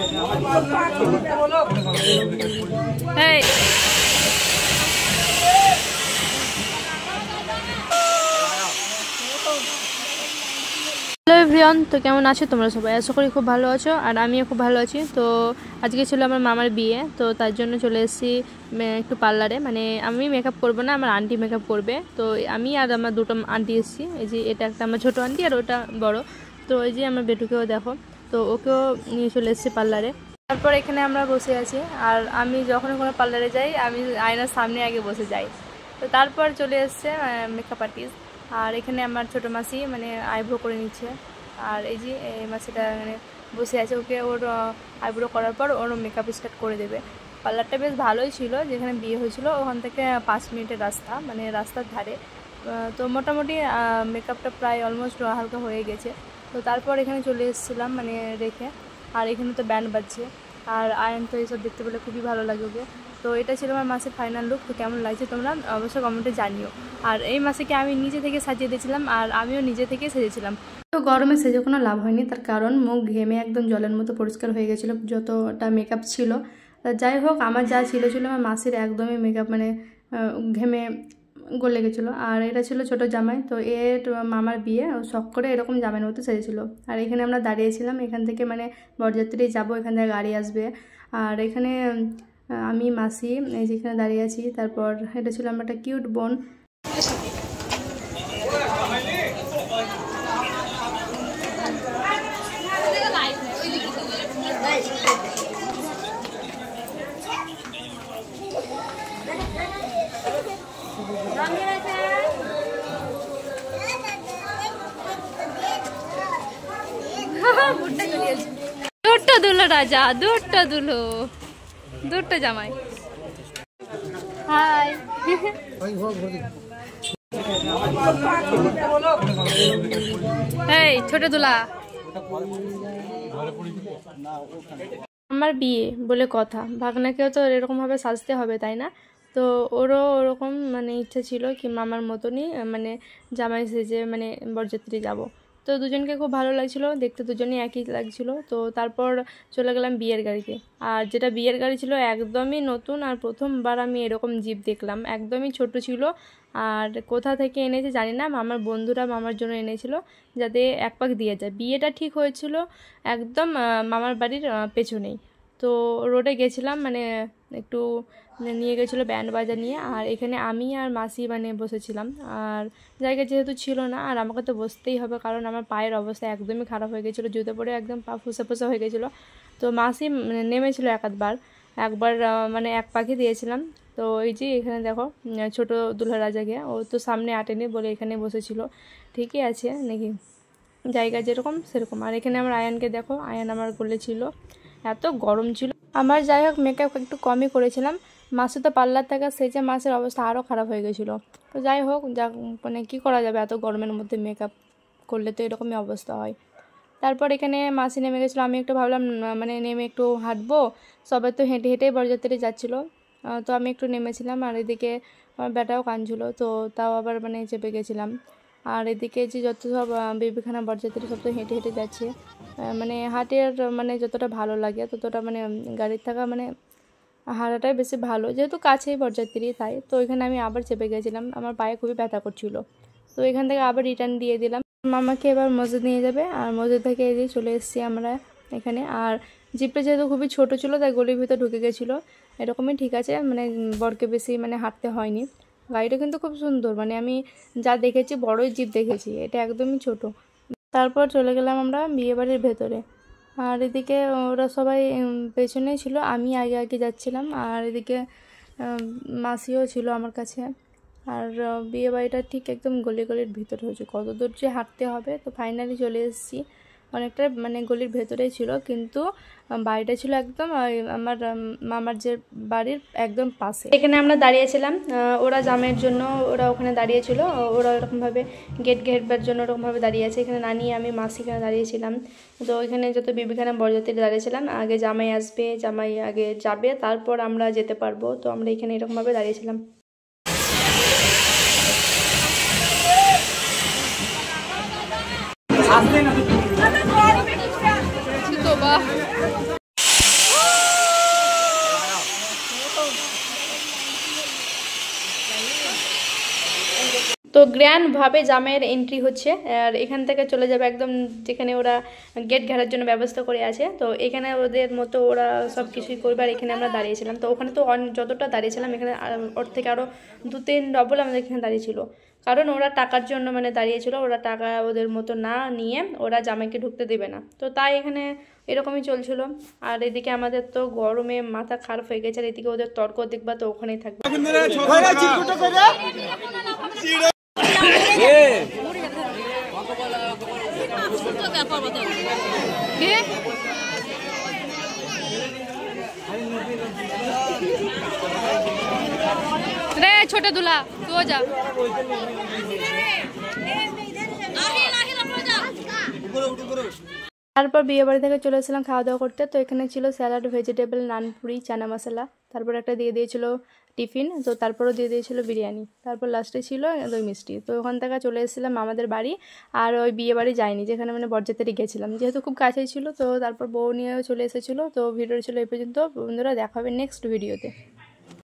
Hey. Hello everyone, তো কেমন আছো তোমরা সবাই? আশা করি খুব ভালো আছো, আর আমিও খুব ভালো আছি। তো আজকে ছিল আমার মামার বিয়ে, তো তার জন্য চলে এসেছি একটু পার্লারে। মানে আমি মেকআপ করব না, আমার আন্টি মেকআপ করবে। তো আমি আর আমার দুটো আন্টি এসেছি। এই যে এটা একটা আমার ছোটো আন্টি আর ওটা বড়। তো এই যে আমার বেটুকেও দেখো, তো ওকেও নিয়ে চলে এসেছি পার্লারে। তারপর এখানে আমরা বসে আছি, আর আমি যখন কোনো পার্লারে যাই আমি আয়নার সামনে আগে বসে যাই। তো তারপর চলে এসছে মেকআপ আর্টিস্ট, আর এখানে আমার ছোটো মাসি মানে আইব্রো করে নিচ্ছে। আর এই যে এই মাসিটা মানে বসে আছে, ওকে ওর আইব্রো করার পর ওর মেকআপ স্টার্ট করে দেবে। পার্লারটা বেশ ভালোই ছিল, যেখানে বিয়ে হয়েছিল ওখান থেকে 5 মিনিটের রাস্তা, মানে রাস্তার ধারে। তো মোটামুটি মেকআপটা প্রায় অলমোস্ট হালকা হয়ে গেছে। তো তারপর এখানে চলে এসেছিলাম মানে রেখে, আর এখানে তো ব্যান্ড বাজছে, আর আয়ন তো এইসব দেখতে পেলে খুবই ভালো লাগে ওকে। তো এটা ছিল আমার মাসের ফাইনাল লুক। তো কেমন লাগছে তোমরা অবশ্যই কমেন্টে জানিও। আর এই মাসেকে আমি নিজে থেকে সাজিয়ে দিয়েছিলাম, আর আমিও নিজে থেকে সেজেছিলাম। তো গরমে সেজে কোনো লাভ হয়নি, তার কারণ মুখ ঘেমে একদম জলের মতো পরিষ্কার হয়ে গেছিলো যতটা মেকআপ ছিল। যাই হোক, আমার যা ছিল আমার মাসির একদমই মেকআপ মানে ঘেমে গলে গেছিলো। আর এটা ছিল ছোট জামাই, তো এর মামার বিয়ে, শখ করে এরকম জামাইয়ের মতো সেজেছিল। আর এখানে আমরা দাঁড়িয়েছিলাম, এখান থেকে মানে বরযাত্রী যাবো, এখান থেকে গাড়ি আসবে। আর এখানে আমি মাসি এই যেখানে দাঁড়িয়ে আছি। তারপর এটা ছিল আমার একটা কিউট বোন। দুটো দুলো রাজা, দুটো দুলো, দুটো জামাই। হাই। এই ছোট দুলা, আমার বিয়ে বলে কথা, ভাগনাকেও তো এরকম ভাবে সাজতে হবে, তাই না? তো ওরও ওরকম মানে ইচ্ছা ছিল কি মামার মতনই মানে জামাই সেজে মানে বরযাত্রী যাব। তো দুজনকে খুব ভালো লাগছিল দেখতে, দুজনেই একই লাগছিল। তো তারপর চলে গেলাম বিয়ের গাড়িতে। আর যেটা বিয়ের গাড়ি ছিল একদমই নতুন, আর প্রথমবার আমি এরকম জিপ দেখলাম, একদমই ছোট ছিল। আর কোথা থেকে এনেছে জানি না, মামার বন্ধুরা মামার জন্য এনেছিল যাতে এক পাক দিয়ে যায়। বিয়েটা ঠিক হয়েছিল একদম মামার বাড়ির পেছনেই। তো রোডে গেছিলাম, মানে একটু নিয়ে গেছিলো ব্যান্ড বাজা নিয়ে। আর এখানে আমি আর মাসি মানে বসেছিলাম, আর জায়গা যেহেতু ছিল না, আর আমাকে তো বসতেই হবে কারণ আমার পায়ের অবস্থা একদমই খারাপ হয়ে গেছিলো, জুতো পরে একদম পা ফুসে ফুসে হয়ে গেছিলো। তো মাসি নেমেছিল একবার মানে এক পাখি দিয়েছিলাম। তো এই যে এখানে দেখো ছোটো দুলহা রাজাকে, ও তো সামনে আটেনি বলে এখানে বসেছিল। ঠিকই আছে নাকি, জায়গা যেরকম সেরকম। আর এখানে আমার আয়ানকে দেখো, আয়ান আমার কোলে ছিল, এত গরম ছিল। আমার যাই হোক মেকআপ একটু কমই করেছিলাম, মাসে তো পার্লার থেকে সেজে মাসের অবস্থা আরও খারাপ হয়ে গেছিলো। তো যাই হোক, যা মানে কী করা যাবে, এত গরমের মধ্যে মেকআপ করলে তো এরকমই অবস্থা হয়। তারপর এখানে মাসি নেমে গেছিলো, আমি একটু ভাবলাম মানে নেমে একটু হাঁটবো, সবাই তো হেঁটে হেঁটেই বরযাত্রী যাচ্ছিলো। তো আমি একটু নেমেছিলাম, আর এদিকে আমার ব্যাটাও কাঁদছিলো, তো তাও আবার মানে চেপে গেছিলাম। আর এদিকে যে যত সব বেবিখানা বরযাত্রী সব তো হেঁটে হেঁটে যাচ্ছে, মানে হাটের মানে যতটা ভালো লাগে ততটা মানে গাড়ির থাকা মানে হাঁটাটাই বেশি ভালো, যেহেতু কাছেই বরযাত্রী তাই। তো এখানে আমি আবার চেপে গেছিলাম, আমার পায়ে খুবই ব্যথা করছিল। তো এখান থেকে আবার রিটার্ন দিয়ে দিলাম। মামাকে এবার মসজিদ নিয়ে যাবে, আর মসজিদ থেকে এই যে চলে এসেছি আমরা এখানে। আর জিপটা যেহেতু খুবই ছোট ছিল তাই গলির ভিতর ঢুকে গেছিলো, এরকমই ঠিক আছে, মানে বরকে বেশি মানে হাঁটতে হয়নি। গাড়িটা কিন্তু খুব সুন্দর, মানে আমি যা দেখেছি বড়ই জিপ দেখেছি, এটা একদমই ছোট। তারপর চলে গেলাম আমরা বিয়েবাড়ির ভেতরে। আর এদিকে ওরা সবাই পেছনেই ছিল, আমি আগে আগে যাচ্ছিলাম। আর এদিকে মাসিও ছিল আমার কাছে। আর বিয়েবাড়িটা ঠিক একদম গলির ভিতরে হয়েছে, কত দূর যে হাঁটতে হবে। তো ফাইনালি চলে এসেছি, অনেকটা মানে গলির ভেতরেই ছিল, কিন্তু বাড়িটা ছিল একদম আমার মামার যে বাড়ির একদম পাশে। এখানে আমরা দাঁড়িয়েছিলাম, ওরা জামের জন্য ওরা ওখানে দাঁড়িয়েছিল, ওরা এরকমভাবে গেট ঘেরবার জন্য ওরকমভাবে দাঁড়িয়ে আছে। এখানে নানি আমি মাসি এখানে দাঁড়িয়েছিলাম। তো এখানে যত বিবিখানা বরযাত্রী দাঁড়িয়েছিলাম, আগে জামাই আসবে, জামাই আগে যাবে, তারপর আমরা যেতে পারবো। তো আমরা এখানে এরকমভাবে দাঁড়িয়েছিলাম। গ্র্যান্ডভাবে জামাইয়ের এন্ট্রি হচ্ছে, আর এখান থেকে চলে যাবে একদম যেখানে ওরা গেট ঘেরার জন্য ব্যবস্থা করে আছে। তো এখানে ওদের মতো ওরা সব কিছুই করবে, আর এখানে আমরা দাঁড়িয়েছিলাম। তো ওখানে তো যতটা দাঁড়িয়েছিলাম এখানে ওর থেকে আরও 2-3 ডবল আমাদের এখানে দাঁড়িয়েছিল, কারণ ওরা টাকার জন্য মানে দাঁড়িয়েছিল। ওরা টাকা ওদের মতো না নিয়ে ওরা জামাইকে ঢুকতে দেবে না, তো তাই এখানে এরকমই চলছিল। আর এদিকে আমাদের তো গরমে মাথা খারাপ হয়ে গেছে, আর এদিকে ওদের তর্ক দেখবা তো ওখানেই থাকবে। রে ছোট দুলা তুই যা। তারপর বিয়ে বাড়ি থেকে চলে এসেছিলাম খাওয়া দাওয়া করতে। তো এখানে ছিল স্যালাড, ভেজিটেবল, নানপুরি, চানা মশলা, তারপর একটা দিয়ে দিয়েছিল টিফিন, তো তারপরও দিয়ে দিয়েছিল বিরিয়ানি, তারপর লাস্টে ছিল দই মিষ্টি। তো ওখান থেকে চলে এসেছিলাম আমাদের বাড়ি, আর ওই বিয়ে বাড়ি যাইনি, যেখানে মানে বরযাত্রী গেছিলাম, যেহেতু খুব কাছেই ছিল। তো তারপর বউ নিয়েও চলে এসেছিলো। তো ভিডিও ছিল এই পর্যন্ত বন্ধুরা, দেখা হবে নেক্সট ভিডিওতে।